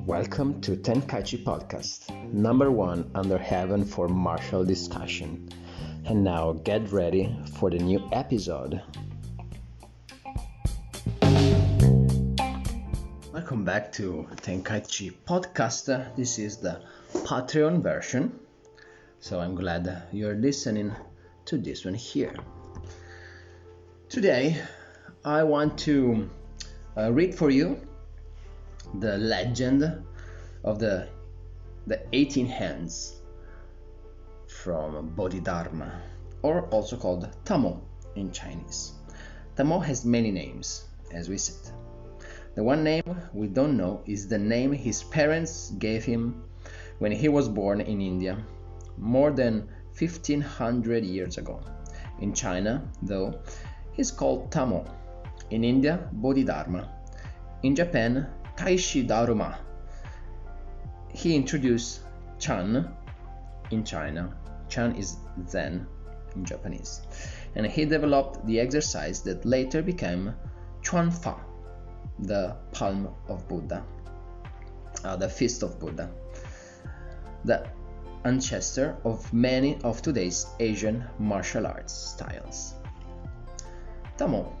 Welcome to Tenkaichi Podcast, number one under heaven for martial discussion. And now get ready for the new episode. Welcome back to Tenkaichi Podcast. This is the Patreon version. So I'm glad you're listening to this one here. Today I want to read for you the legend of the 18 hands from Bodhidharma, or also called Tamo in Chinese. Tamo has many names, as we said. The one name we don't know is the name his parents gave him when he was born in India, more than 1500 years ago. In China, though, he's called Tamo. In India, Bodhidharma. In Japan, Taishi Daruma. He introduced Chan in China. Chan is Zen in Japanese. And he developed the exercise that later became Chuan Fa, the palm of Buddha, the fist of Buddha, the ancestor of many of today's Asian martial arts styles. Tamo,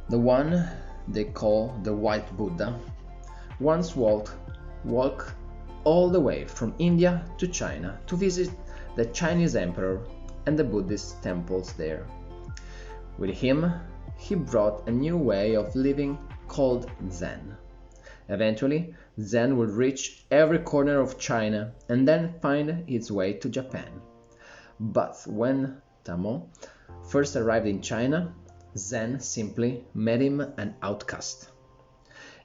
the one they call the White Buddha, once walked all the way from India to China to visit the Chinese emperor and the Buddhist temples there. With him, he brought a new way of living called Zen. Eventually, Zen would reach every corner of China and then find its way to Japan. But when Tamo first arrived in China, Zen simply made him an outcast.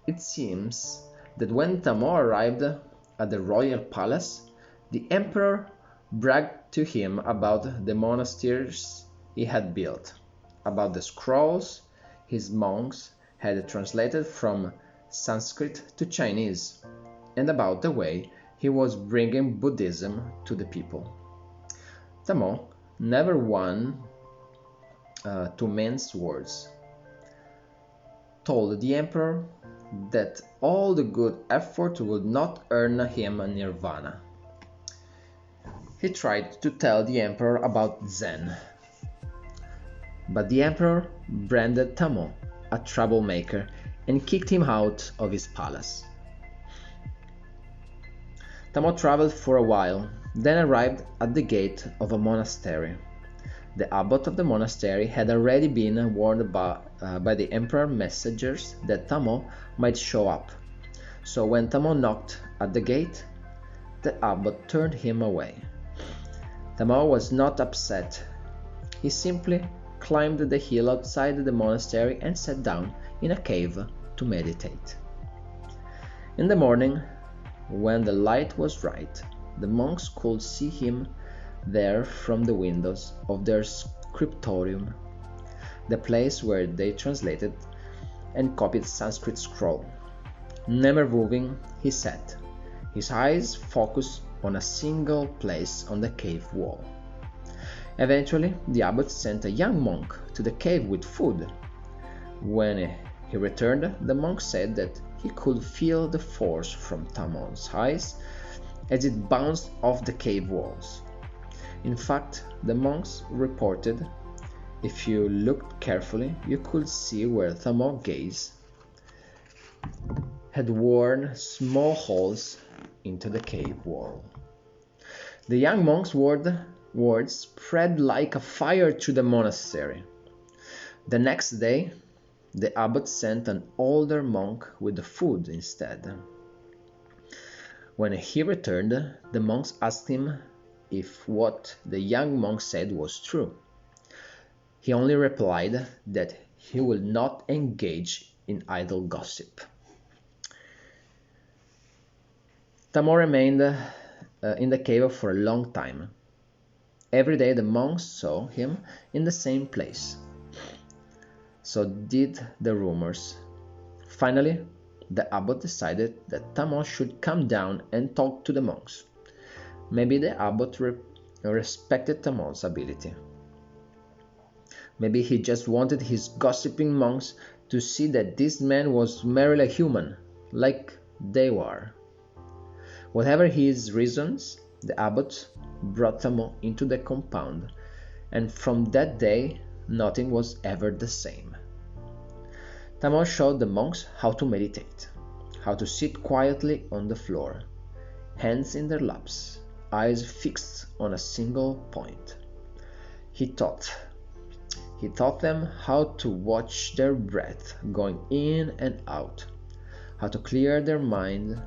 It seems that when Tamo arrived at the royal palace, the emperor bragged to him about the monasteries he had built, about the scrolls his monks had translated from Sanskrit to Chinese, and about the way he was bringing Buddhism to the people. Tamo never won to mince words, told the emperor that all the good effort would not earn him a nirvana. He tried to tell the emperor about Zen, but the emperor branded Tamo a troublemaker and kicked him out of his palace. Tamo traveled for a while, then arrived at the gate of a monastery. The abbot of the monastery had already been warned by the emperor messengers that Tamo might show up. So when Tamo knocked at the gate, the abbot turned him away. Tamo was not upset. He simply climbed the hill outside the monastery and sat down in a cave to meditate. In the morning, when the light was right, the monks could see him there from the windows of their scriptorium, the place where they translated and copied Sanskrit scroll. Never moving, he sat, his eyes focused on a single place on the cave wall. Eventually, the abbot sent a young monk to the cave with food. When he returned, the monk said that he could feel the force from Tamo's eyes as it bounced off the cave walls. In fact, the monks reported, if you looked carefully, you could see where Tamo's gaze had worn small holes into the cave wall. The young monk's words spread like a fire through the monastery. The next day, the abbot sent an older monk with the food instead. When he returned, the monks asked him if what the young monk said was true. He only replied that he would not engage in idle gossip. Tamo remained in the cave for a long time. Every day the monks saw him in the same place. So did the rumors. Finally, the abbot decided that Tamo should come down and talk to the monks. Maybe the abbot respected Tamo's ability. Maybe he just wanted his gossiping monks to see that this man was merely a human, like they were. Whatever his reasons, the abbot brought Tamon into the compound, and from that day nothing was ever the same. Tamon showed the monks how to meditate, how to sit quietly on the floor, hands in their laps, eyes fixed on a single point. He taught them how to watch their breath going in and out, how to clear their mind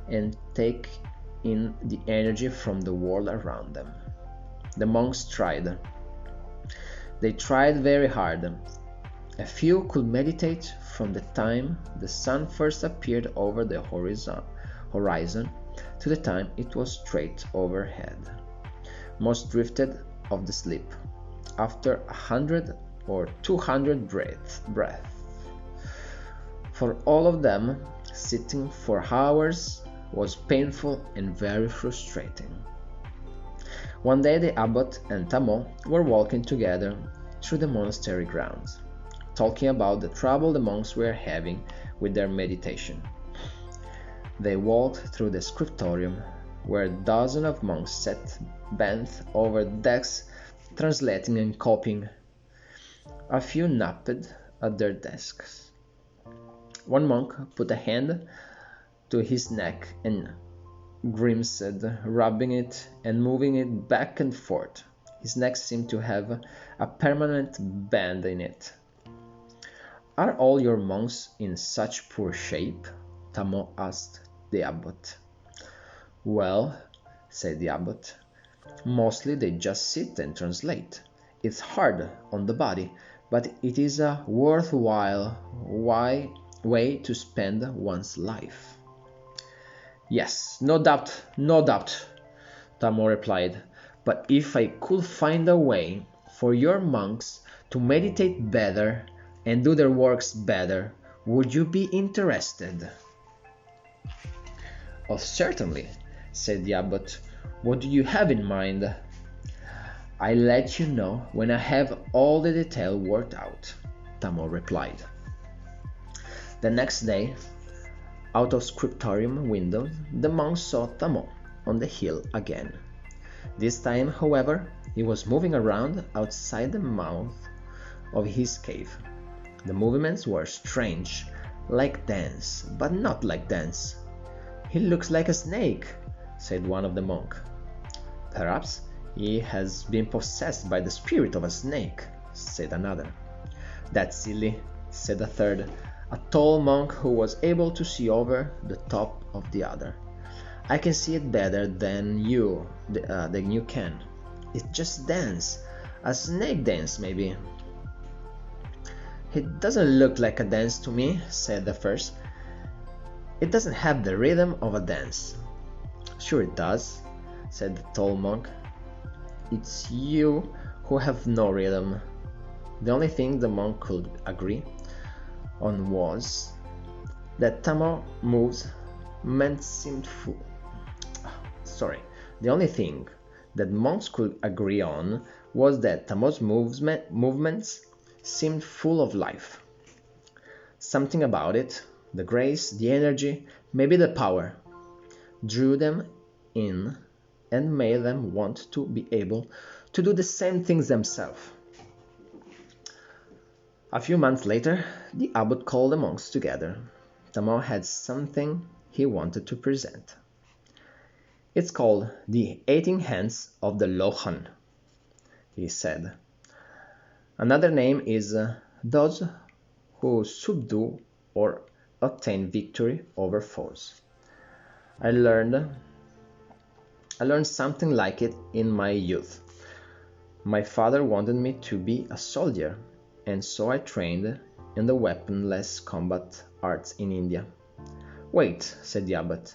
and take in the energy from the world around them. The monks tried. They tried very hard. A few could meditate from the time the sun first appeared over the horizon to the time it was straight overhead. Most drifted off to sleep after 100 or 200 breaths. For all of them, sitting for hours was painful and very frustrating. One day the abbot and Tamon were walking together through the monastery grounds, talking about the trouble the monks were having with their meditation. They walked through the scriptorium, where dozens of monks sat bent over desks, translating and copying. A few napped at their desks. One monk put a hand to his neck and grimaced, rubbing it and moving it back and forth. His neck seemed to have a permanent bend in it. "Are all your monks in such poor shape?" Tamon asked the abbot. "Well," said the abbot, "mostly they just sit and translate. It's hard on the body, but it is a worthwhile way to spend one's life." "Yes, no doubt, Tamon replied. "But if I could find a way for your monks to meditate better and do their works better, would you be interested?" "Oh, certainly," said the abbot. "What do you have in mind?" "I'll let you know when I have all the detail worked out," Tamon replied. The next day, out of scriptorium windows, the monks saw Tamon on the hill again. This time, however, he was moving around outside the mouth of his cave. The movements were strange, like dance, but not like dance. "He looks like a snake," said one of the monks. "Perhaps he has been possessed by the spirit of a snake," said another. "That's silly," said a third, a tall monk who was able to see over the top of the other. "I can see it better than you can. It's just dance, a snake dance maybe." "It doesn't look like a dance to me," said the first. "It doesn't have the rhythm of a dance." "Sure it does," said the tall monk. "It's you who have no rhythm." The only thing the monk could agree on was that Tamon's movements seemed full. The only thing that monks could agree on was that Tamon's movements seemed full of life. Something about it, the grace, the energy, maybe the power, drew them in and made them want to be able to do the same things themselves. A few months later, the abbot called the monks together. Tamon had something he wanted to present. "It's called the 18 Hands of the Lohan," he said. "Another name is those who subdue or obtain victory over foes. I learned something like it in my youth. My father wanted me to be a soldier, and so I trained in the weaponless combat arts in India." "Wait," said the abbot,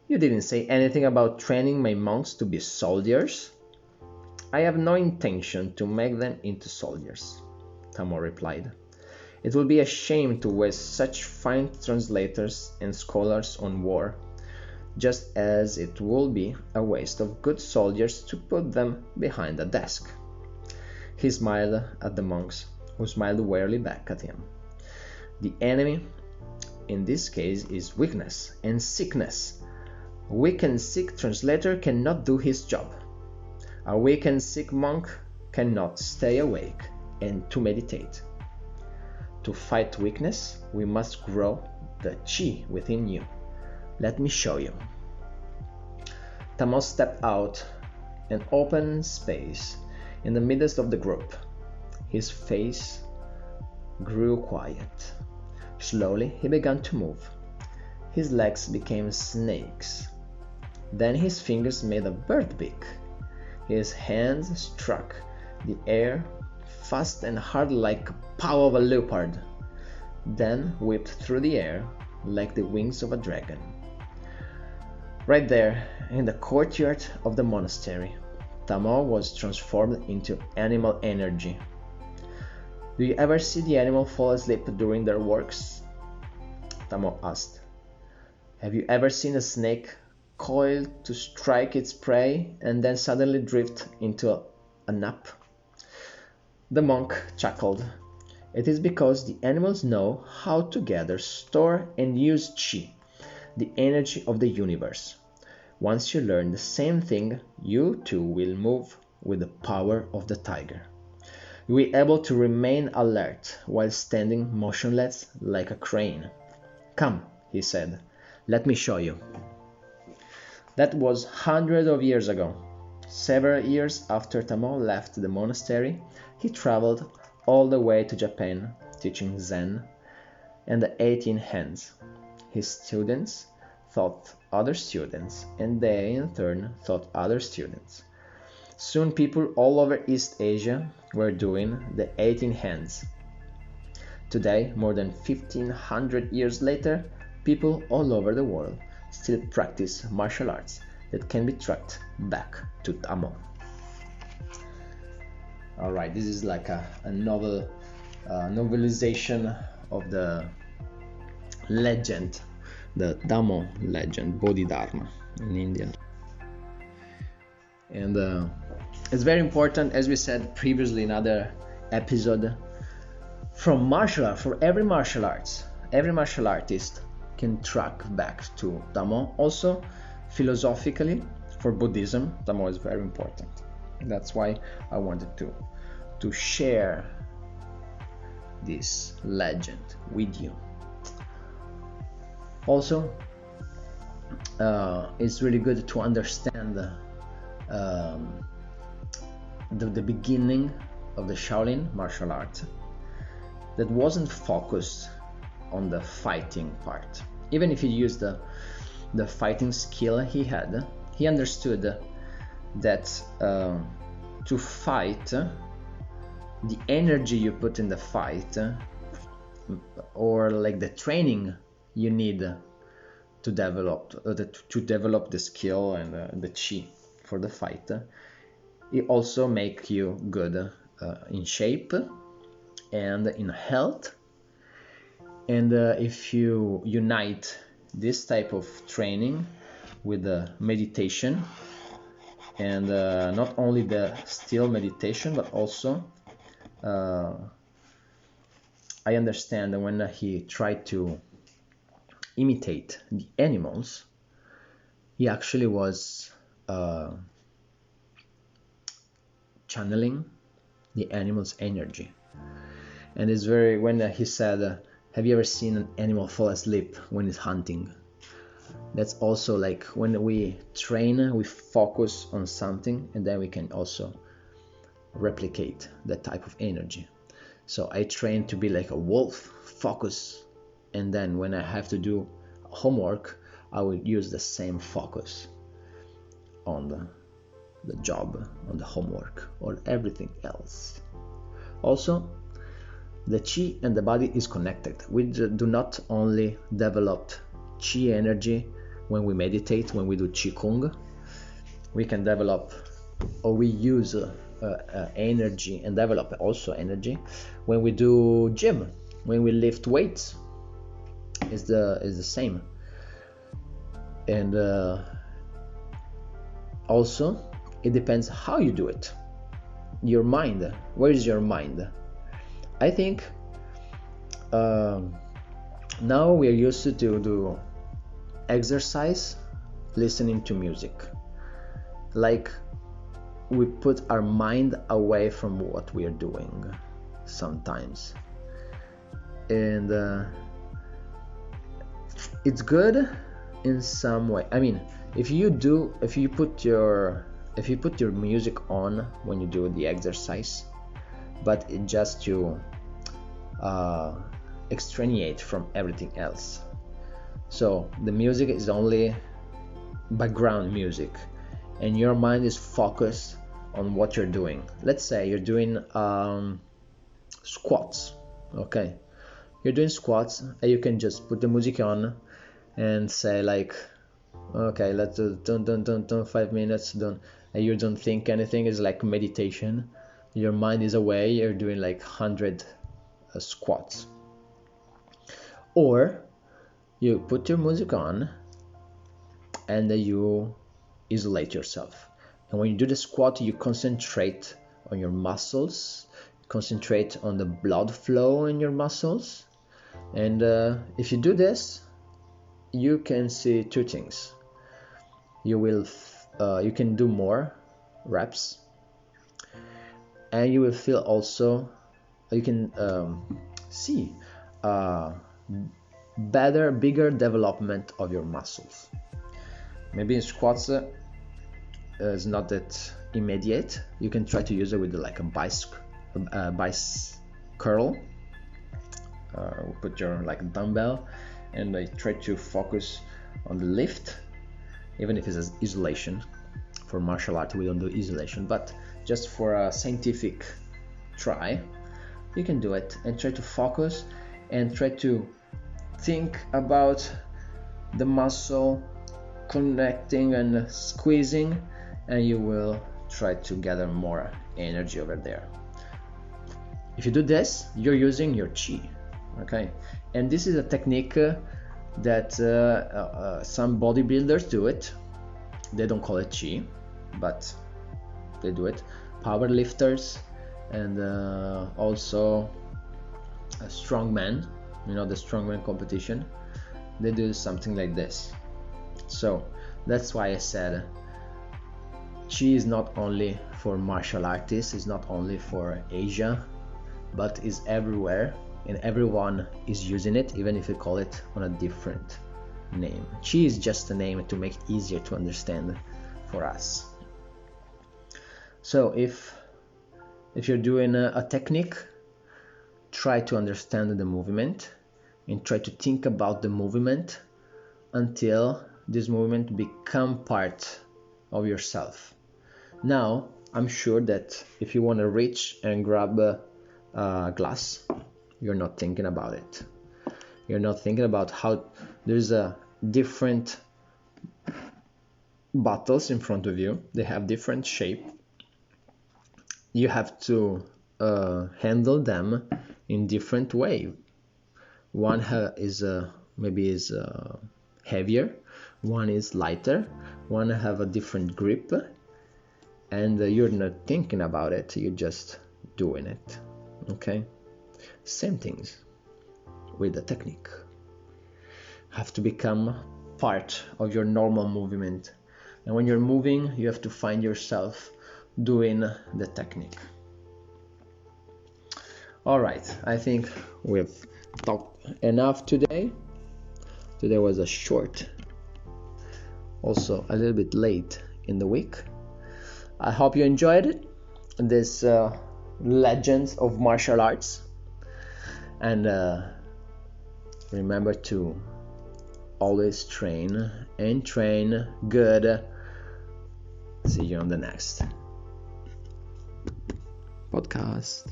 "you didn't say anything about training my monks to be soldiers?" "I have no intention to make them into soldiers," Tamon replied. "It would be a shame to waste such fine translators and scholars on war, just as it would be a waste of good soldiers to put them behind a desk. He smiled at the monks, who smiled wearily back at him. The enemy in this case is weakness and sickness. A weak and sick translator cannot do his job. A weak and sick monk cannot stay awake and to meditate. To fight weakness, we must grow the chi within you. Let me show you. Tamo stepped out an open space in the midst of the group. His face grew quiet. Slowly he began to move. His legs became snakes. Then his fingers made a bird beak. His hands struck the air fast and hard like the paw of a leopard, then whipped through the air like the wings of a dragon. Right there, in the courtyard of the monastery, Tamo was transformed into animal energy. Do you ever see the animal fall asleep during their works? Tamo asked. Have you ever seen a snake coiled to strike its prey and then suddenly drift into a nap? The monk chuckled. It is because the animals know how to gather, store, and use chi, the energy of the universe. Once you learn the same thing, you too will move with the power of the tiger. You will be able to remain alert while standing motionless like a crane. Come, he said, let me show you. That was hundreds of years ago. Several years after Tamo left the monastery, he traveled all the way to Japan, teaching Zen and the 18 hands. His students taught other students, and they in turn taught other students. Soon people all over East Asia were doing the 18 hands. Today, more than 1500 years later, people all over the world still practice martial arts that can be tracked back to Tamo. Alright, this is like a novelization of the legend, the Tamo legend, Bodhidharma in India. And it's very important, as we said previously in other episode, for every martial artist can track back to Tamo. Also, philosophically, for Buddhism, Tamo is very important. That's why I wanted to share this legend with you. Also, it's really good to understand the beginning of the Shaolin martial art that wasn't focused on the fighting part. Even if he used the fighting skill he had, he understood that to fight, the energy you put in the fight, or like the training you need to develop the skill and the chi for the fight, it also make you good in shape and in health. And if you unite this type of training with the meditation, and not only the still meditation, but also I understand that when he tried to imitate the animals, he actually was channeling the animal's energy. And it's very, when he said, have you ever seen an animal fall asleep when it's hunting? That's also like when we train, we focus on something, and then we can also replicate that type of energy. So I train to be like a wolf, focus, and then when I have to do homework, I will use the same focus on the job, on the homework, or everything else. Also, the chi and the body is connected. We do not only develop chi energy when we meditate, when we do qigong. We can develop, or we use energy and develop also energy when we do gym, when we lift weights. Is the same. And also it depends how you do it. your mind. Where is your mind? I think now we are used to do exercise listening to music. Like we put our mind away from what we are doing sometimes. And it's good in some way. I mean, if you put your music on when you do the exercise, but it just to extraneate from everything else. So the music is only background music, and your mind is focused on what you're doing. Let's say you're doing squats. Okay, you're doing squats, and you can just put the music on and say like, okay, let's do 5 minutes, and you don't think anything. It's like meditation. Your mind is away. You're doing like 100 squats. Or you put your music on and you isolate yourself. And when you do the squat, you concentrate on your muscles, concentrate on the blood flow in your muscles. And if you do this, you can see two things. You can do more reps, and you will feel also, you can see bigger development of your muscles. Maybe in squats it's not that immediate. You can try to use it with like a bicycle curl. Put your like dumbbell and try to focus on the lift, even if it's isolation. For martial art we don't do isolation, but just for a scientific try you can do it and try to focus and try to think about the muscle connecting and squeezing, and you will try to gather more energy over there. If you do this, you're using your chi. Okay, and this is a technique that some bodybuilders do it. They don't call it chi, but they do it. Power lifters and also strongmen, the strongman competition, they do something like this. So that's why I said chi is not only for martial artists, it's not only for Asia, but is everywhere, and everyone is using it, even if you call it on a different name. Chi is just a name to make it easier to understand for us. So if you're doing a technique, try to understand the movement and try to think about the movement until this movement become part of yourself. Now, I'm sure that if you want to reach and grab a glass, you're not thinking about it. You're not thinking about how there's a different bottles in front of you. They have different shape. You have to handle them in different way. One is maybe heavier, one is lighter, one have a different grip, and you're not thinking about it, you're just doing it. Okay, same things with the technique. Have to become part of your normal movement, and when you're moving, you have to find yourself doing the technique. All right, I think we've talked enough today. Today was a short, also a little bit late in the week. I hope you enjoyed it, this legends of martial arts, and remember to always train and train good. See you on the next podcast.